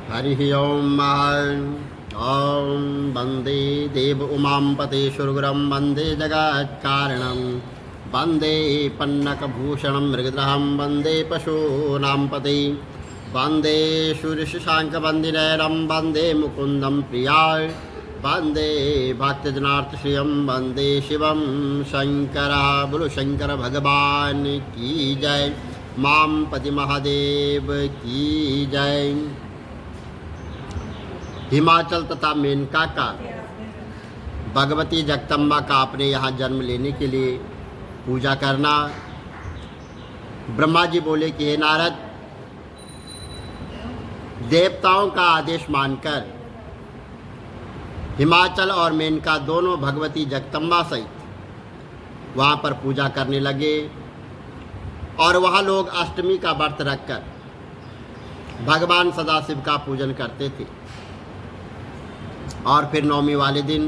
हरिः ओम् ॐ वन्दे देव उमांपते सुरगुरं वन्दे जगत्कारणं वन्दे पन्नकभूषणं मृगद्रहं वन्दे पशूनां पते वन्दे सूर्यशशाङ्कवन्दिनयनं वन्दे मुकुन्दं प्रियाय वन्दे भक्तजनार्थिश्रियं वन्दे शिवं शङ्करः बोलो शंकर भगवान की जय। मामपति महादेव की जय। हिमाचल तथा मेनका का भगवती जगदम्बा का अपने यहाँ जन्म लेने के लिए पूजा करना। ब्रह्मा जी बोले कि हे नारद, देवताओं का आदेश मानकर हिमाचल और मेनका दोनों भगवती जगदम्बा सहित वहाँ पर पूजा करने लगे और वहाँ लोग अष्टमी का व्रत रखकर भगवान सदाशिव का पूजन करते थे और फिर नवमी वाले दिन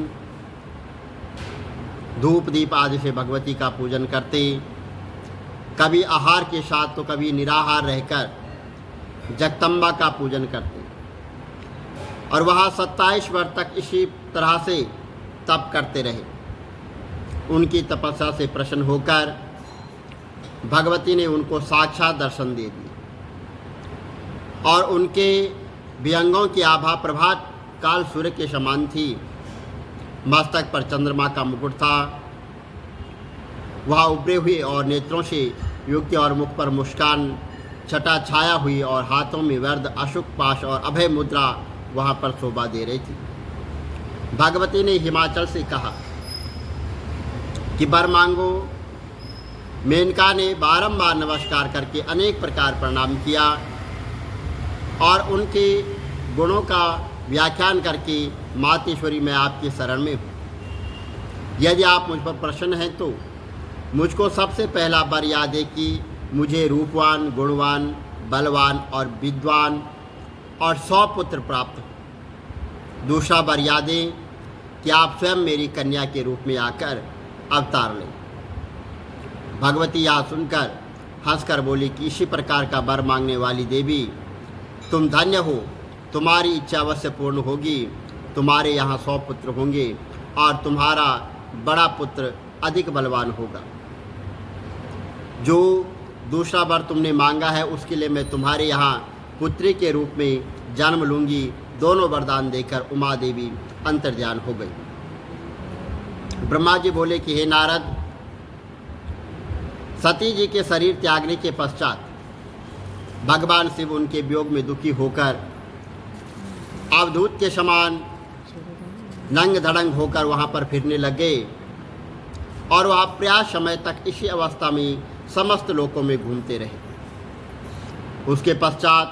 धूप दीप आदि से भगवती का पूजन करते, कभी आहार के साथ तो कभी निराहार रहकर जगदम्बा का पूजन करते और वहाँ 27 वर्ष तक इसी तरह से तप करते रहे। उनकी तपस्या से प्रसन्न होकर भगवती ने उनको साक्षात दर्शन दे दिए और उनके विहंगों की आभा प्रभात काल सूर्य के समान थी। मस्तक पर चंद्रमा का मुकुट था, वहाँ उभरे हुए और नेत्रों से युक्त और मुख पर मुस्कान छटा छाया हुई और हाथों में वर्द अशुक पाश और अभय मुद्रा वहाँ पर शोभा दे रही थी। भगवती ने हिमाचल से कहा कि वर मांगो। मेनका ने बारंबार नमस्कार करके अनेक प्रकार प्रणाम किया और उनके गुणों का व्याख्यान करके मातेश्वरी मैं आपकी शरण में हूँ। यदि आप मुझ पर प्रसन्न हैं तो मुझको सबसे पहला वर याद है कि मुझे रूपवान, गुणवान, बलवान और विद्वान और 100 पुत्र प्राप्त हो। दूसरा वर याद है कि आप स्वयं मेरी कन्या के रूप में आकर अवतार लें। भगवती यह सुनकर हंसकर बोली कि इसी प्रकार का वर मांगने वाली देवी, तुम धन्य हो, तुम्हारी इच्छा अवश्य पूर्ण होगी। तुम्हारे यहाँ 100 पुत्र होंगे और तुम्हारा बड़ा पुत्र अधिक बलवान होगा। जो दूसरा वर तुमने मांगा है उसके लिए मैं तुम्हारे यहाँ पुत्री के रूप में जन्म लूँगी। दोनों वरदान देकर उमा देवी अंतर्ध्यान हो गई। ब्रह्मा जी बोले कि हे नारद, सती जी के शरीर त्यागने के पश्चात भगवान शिव उनके वियोग में दुखी होकर अवधूत के समान नंग धड़ंग होकर वहाँ पर फिरने लगे और वह प्रयास समय तक इसी अवस्था में समस्त लोकों में घूमते रहे। उसके पश्चात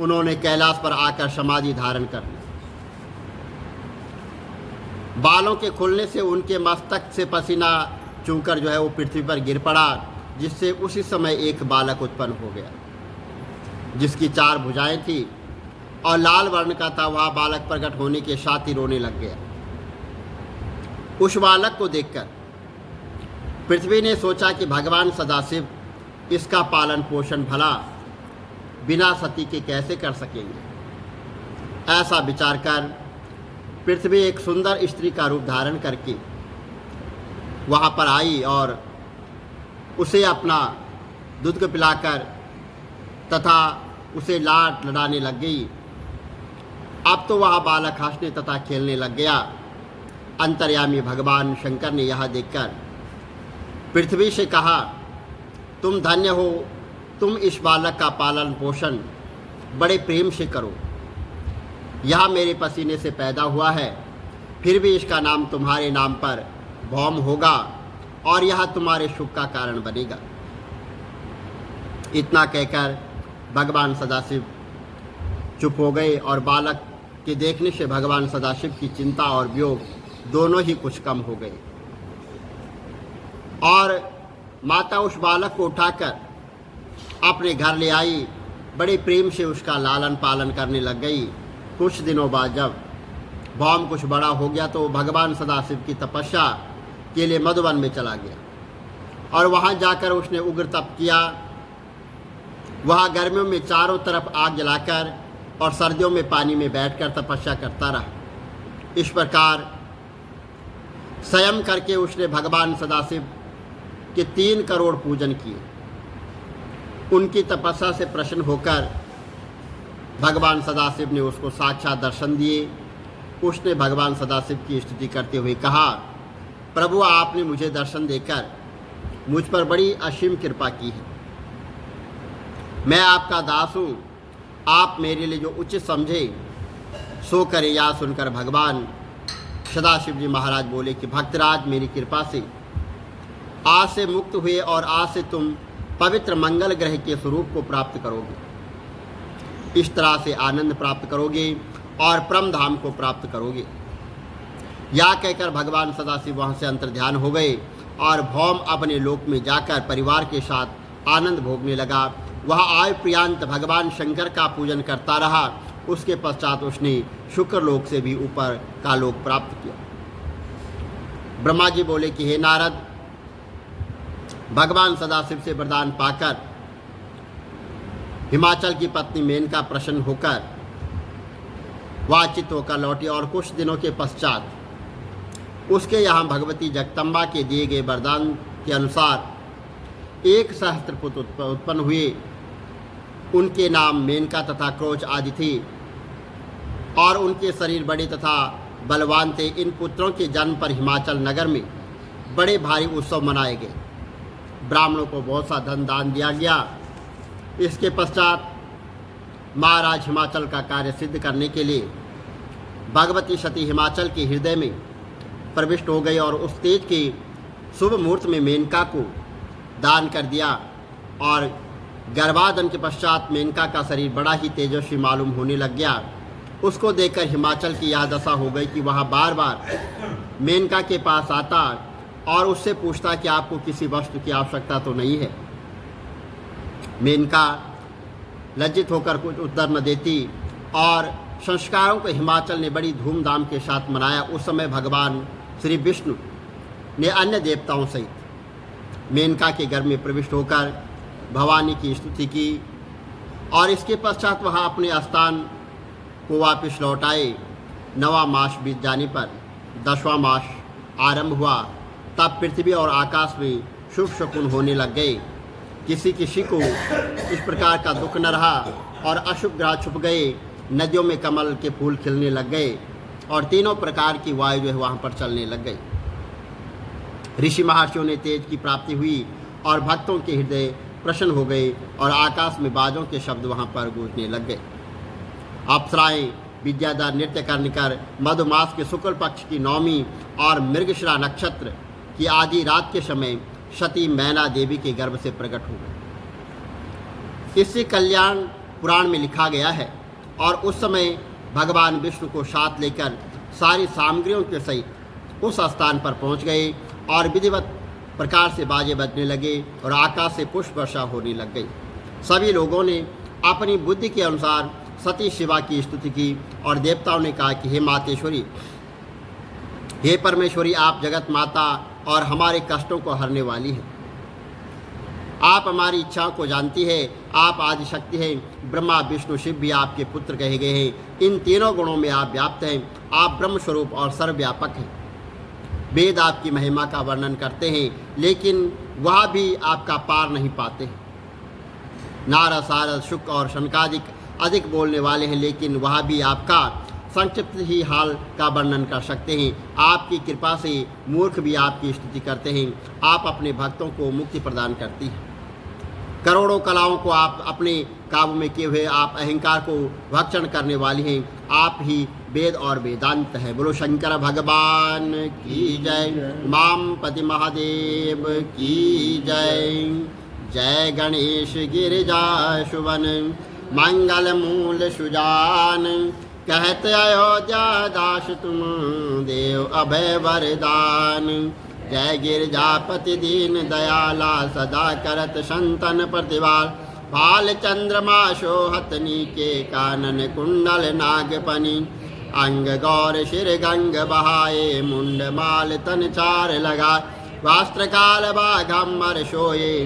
उन्होंने कैलाश पर आकर समाधि धारण कर ली। बालों के खुलने से उनके मस्तक से पसीना चूकर जो है वो पृथ्वी पर गिर पड़ा, जिससे उसी समय एक बालक उत्पन्न हो गया जिसकी 4 भुजाएं थी और लाल वर्ण का था। वह बालक प्रकट होने के साथ ही रोने लग गया। उस बालक को देखकर पृथ्वी ने सोचा कि भगवान सदाशिव इसका पालन पोषण भला बिना सती के कैसे कर सकेंगे। ऐसा विचार कर पृथ्वी एक सुंदर स्त्री का रूप धारण करके वहाँ पर आई और उसे अपना दूध पिलाकर तथा उसे लाड लड़ाने लग गई। अब तो वह बालक हंसने तथा खेलने लग गया। अंतर्यामी भगवान शंकर ने यह देखकर पृथ्वी से कहा, तुम धन्य हो, तुम इस बालक का पालन पोषण बड़े प्रेम से करो। यह मेरे पसीने से पैदा हुआ है, फिर भी इसका नाम तुम्हारे नाम पर भौम होगा और यह तुम्हारे सुख का कारण बनेगा। इतना कहकर भगवान सदाशिव चुप हो गए और बालक के देखने से भगवान सदाशिव की चिंता और वियोग दोनों ही कुछ कम हो गए और माता उस बालक को उठाकर अपने घर ले आई। बड़े प्रेम से उसका लालन पालन करने लग गई। कुछ दिनों बाद जब भौम कुछ बड़ा हो गया तो भगवान सदाशिव की तपस्या के लिए मधुवन में चला गया और वहाँ जाकर उसने उग्र तप किया। वह गर्मियों में चारों तरफ आग जलाकर और सर्दियों में पानी में बैठकर तपस्या करता रहा। इस प्रकार स्वयं करके उसने भगवान सदाशिव के 3 करोड़ पूजन किए। उनकी तपस्या से प्रसन्न होकर भगवान सदाशिव ने उसको साक्षात दर्शन दिए। उसने भगवान सदाशिव की स्तुति करते हुए कहा, प्रभु आपने मुझे दर्शन देकर मुझ पर बड़ी असीम कृपा की है। मैं आपका दास हूँ, आप मेरे लिए जो उचित समझे सो करे। या सुनकर भगवान सदाशिव जी महाराज बोले कि भक्तराज, मेरी कृपा से आज से मुक्त हुए और आज से तुम पवित्र मंगल ग्रह के स्वरूप को प्राप्त करोगे। इस तरह से आनंद प्राप्त करोगे और परम धाम को प्राप्त करोगे। या कहकर भगवान सदाशिव वहाँ से अंतर्ध्यान हो गए और भौम अपने लोक में जाकर परिवार के साथ आनंद भोगने लगा। वह आयु प्रियांत भगवान शंकर का पूजन करता रहा। उसके पश्चात उसने शुक्र लोक से भी ऊपर का लोक प्राप्त किया। ब्रह्मा जी बोले कि हे नारद, भगवान सदाशिव से वरदान पाकर हिमाचल की पत्नी मेनका प्रसन्न होकर वाचित होकर लौटी और कुछ दिनों के पश्चात उसके यहाँ भगवती जगदम्बा के दिए गए वरदान के अनुसार 1 सहस्त्र पुत्र उत्पन्न हुए। उनके नाम मेनका तथा क्रोच आदि थे और उनके शरीर बड़े तथा बलवान थे। इन पुत्रों के जन्म पर हिमाचल नगर में बड़े भारी उत्सव मनाए गए। ब्राह्मणों को बहुत सा धन दान दिया गया। इसके पश्चात महाराज हिमाचल का कार्य सिद्ध करने के लिए भगवती सती हिमाचल के हृदय में प्रविष्ट हो गई और उस तेज के शुभ मुहूर्त में मेनका को दान कर दिया। और गर्भाधान के पश्चात मेनका का शरीर बड़ा ही तेजस्वी मालूम होने लग गया। उसको देखकर हिमाचल की यह दशा हो गई कि वह बार बार मेनका के पास आता और उससे पूछता कि आपको किसी वस्तु की आवश्यकता तो नहीं है। मेनका लज्जित होकर कुछ उत्तर न देती और संस्कारों को हिमाचल ने बड़ी धूमधाम के साथ मनाया। उस समय भगवान श्री विष्णु ने अन्य देवताओं सहित मेनका के घर में प्रविष्ट होकर भवानी की स्तुति की और इसके पश्चात वह अपने स्थान को वापस लौट आए। 9वां मास बीत जाने पर 10वां मास आरंभ हुआ। तब पृथ्वी और आकाश में शुभ शकुन होने लग गए। किसी किसी को इस प्रकार का दुख न रहा और अशुभ ग्रह छुप गए। नदियों में कमल के फूल खिलने लग गए और तीनों प्रकार की वायु जो है वहाँ पर चलने लग गई। ऋषि महर्षियों ने तेज की प्राप्ति हुई और भक्तों के हृदय प्रसन्न हो गए और आकाश में बाजों के शब्द वहाँ पर गूंजने लग गए। अप्सराएं विद्याधर नृत्य करने कर मधुमास के शुक्ल पक्ष की 9वीं और मृगशिरा नक्षत्र की आधी रात के समय सती मैना देवी के गर्भ से प्रकट हो गए। इससे कल्याण पुराण में लिखा गया है। और उस समय भगवान विष्णु को साथ लेकर सारी सामग्रियों के सहित उस स्थान पर पहुंच गए और विधिवत प्रकार से बाजे बजने लगे और आकाश से पुष्प वर्षा होने लग गई। सभी लोगों ने अपनी बुद्धि के अनुसार सती शिवा की स्तुति की और देवताओं ने कहा कि हे मातेश्वरी, हे परमेश्वरी, आप जगत माता और हमारे कष्टों को हरने वाली हैं। आप हमारी इच्छाओं को जानती है। आप आदि शक्ति हैं। ब्रह्मा विष्णु शिव भी आपके पुत्र कहे गए हैं। इन तीनों गुणों में आप व्याप्त हैं। आप ब्रह्म स्वरूप और सर्वव्यापक हैं। वेद आपकी महिमा का वर्णन करते हैं, लेकिन वह भी आपका पार नहीं पाते हैं। नारद सारद शुक और शनकादिक अधिक बोलने वाले हैं, लेकिन वह भी आपका संक्षिप्त ही हाल का वर्णन कर सकते हैं। आपकी कृपा से मूर्ख भी आपकी स्तुति करते हैं। आप अपने भक्तों को मुक्ति प्रदान करती हैं। करोड़ों कलाओं को आप अपने काबू में किए हुए आप अहंकार को भक्षण करने वाली हैं। आप ही वेद और वेदांत है। बोलो शंकर भगवान की जय। माम पति महादेव की जय। जय गणेश गिरिजा सुवन मंगल मूल सुजान। कहते अयोध्या दास तुम देव अभय वरदान। जय गिरजापति दीन दयाला सदा करत संतन प्रतिवार। भाल चंद्रमा शोहतनी के कानन कुंडल नागपनी। अंग गौर शिर गंग बहाए मुंड माल तन चार लगा। वास्त्र काल बाघम्बर सोये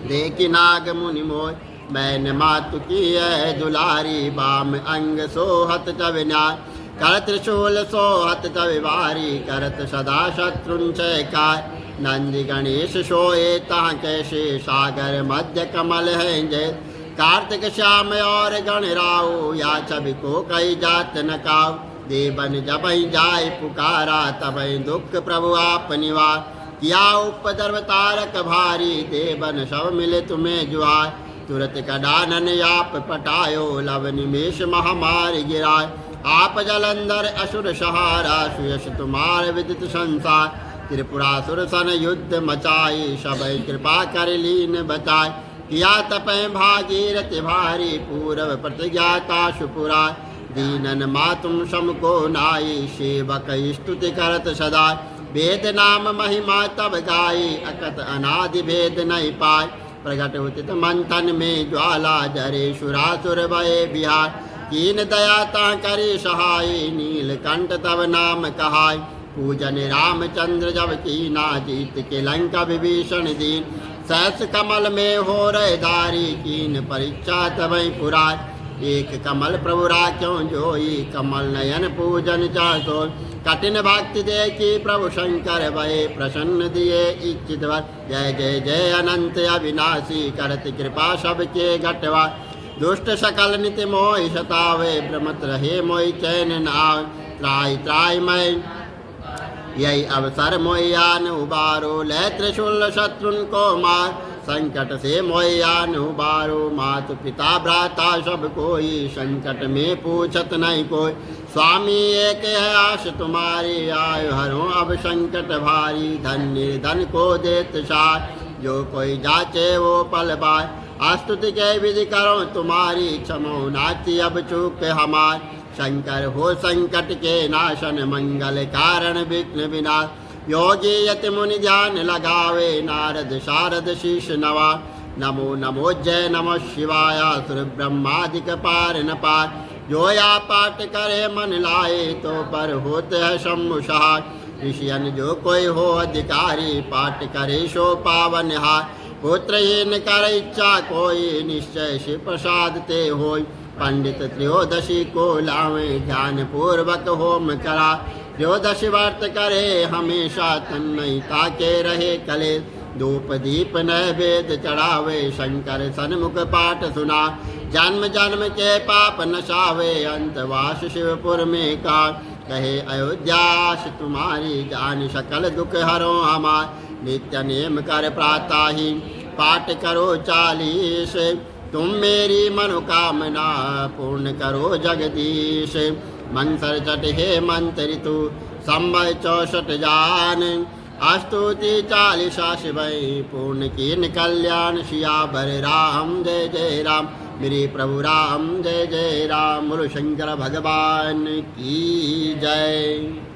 देखि नाग मुनि मोय। मैंने मातु की है दुलारी, बाम अंग सोहत तब न्याय, कर त्रिशूल सोहत तब भारी, करत सदा शत्रुंच काय, नंदी गणेश सोए तहाँ कैसे, सागर मध्य कमल है जय, कार्तिक श्याम और गणराव, या छवि को कई जात न काव, देवन जब जाय पुकारा, तब दुख प्रभु आप निवार, किया उपद्रव तारक भारी, देवन सब मिले तुम्हें जुआर, तुरत कडानन आप पटायो, लव निमेष महामारी गिराय, आप जलंधर असुर सहारा, सुयश तुम्हार विदित संसार, त्रिपुरासुर सन युद्ध मचाई, सब कृपा कर लीन बचाए, किया तपय भागीरथ भारी, पूर्व प्रतिज्ञाता सुपुरा, दीनन मातुम सम को नाई, सेवक स्तुति करत सदा, वेद नाम महिमा तब गाई, अकत अनादि भेद नहीं पाय, प्रगट उचित मंथन में ज्वाला, जरे सुरासुर भय बिहार, कीन दया ता करी सहाय, नीलकंठ तब नाम कहाय, पूजन रामचंद्र जब कीना, जीत के लंका विभीषण दीन, सहस कमल में हो रहे धारी, कीन परीक्षा तबई पुरार, एक कमल प्रभु राख्यों जोई, कमल नयन पूजन चाहो, कठिन भक्ति देखी प्रभु शंकर भय, प्रसन्न दिए इच्छित वर, जय जय जय अनंत अविनाशी, करत कृपा सबके घटवा, दुष्ट सकल नित मोहि सतावे, भ्रमत रहे मोहि चैन न आवे, त्राय त्राय मैं यही अवसर मोयान उबारो, ले त्रिशूल शत्रुन को मार, संकट से मोयान उबारो, मातु पिता भ्राता सब कोई, संकट में पूछत नहीं कोई, स्वामी एक है आश तुम्हारी, आयो हरो अब संकट भारी, धन निर्धन को देत सार, जो कोई जाचे वो पल बार, स्तुति के विधि करो तुम्हारी, क्षमो नाची अब चूक हमार, शंकर हो संकट के नाशन, मंगल कारण विघ्न विनाश, योगी यति मुनि ध्यान लगावे, नारद शारद शीश नवा, नमो नमो जय नमः शिवाय, सुर ब्रह्मादिक पार न पार, जो या पाठ करे मन लाए, तो पर होते है शंभु सहाय, ऋषियन जो कोई हो अधिकारी, पाठ करे सो पावन हार, पुत्रहीन कर इच्छा कोई, निश्चय शिव प्रसाद ते होय, पंडित त्रयोदशी को लावे, ध्यान पूर्वक होम करा, त्रयोदशी व्रत करे हमेशा, तन्मयता के रहे कले, धूप दीप नैवेद्य चढ़ावे, शंकर सन्मुख पाठ सुना, जन्म जन्म के पाप नशावे, अंतवास शिवपुर में का, कहे अयोध्यास तुम्हारी, जान सकल दुख हरो हमार, नित्य नेम कर प्रातः ही, पाठ करो 40, तुम मेरी मनोकामना पूर्ण करो जगदीश, मंसर चट हे मंत्र ऋतु, संबय 64 जान, स्तुति 40 शिवई, पूर्ण कीन कल्याण, सियावर राम जय जय राम, मेरे प्रभु राम जय जय राम, बोलो शंकर भगवान की जय।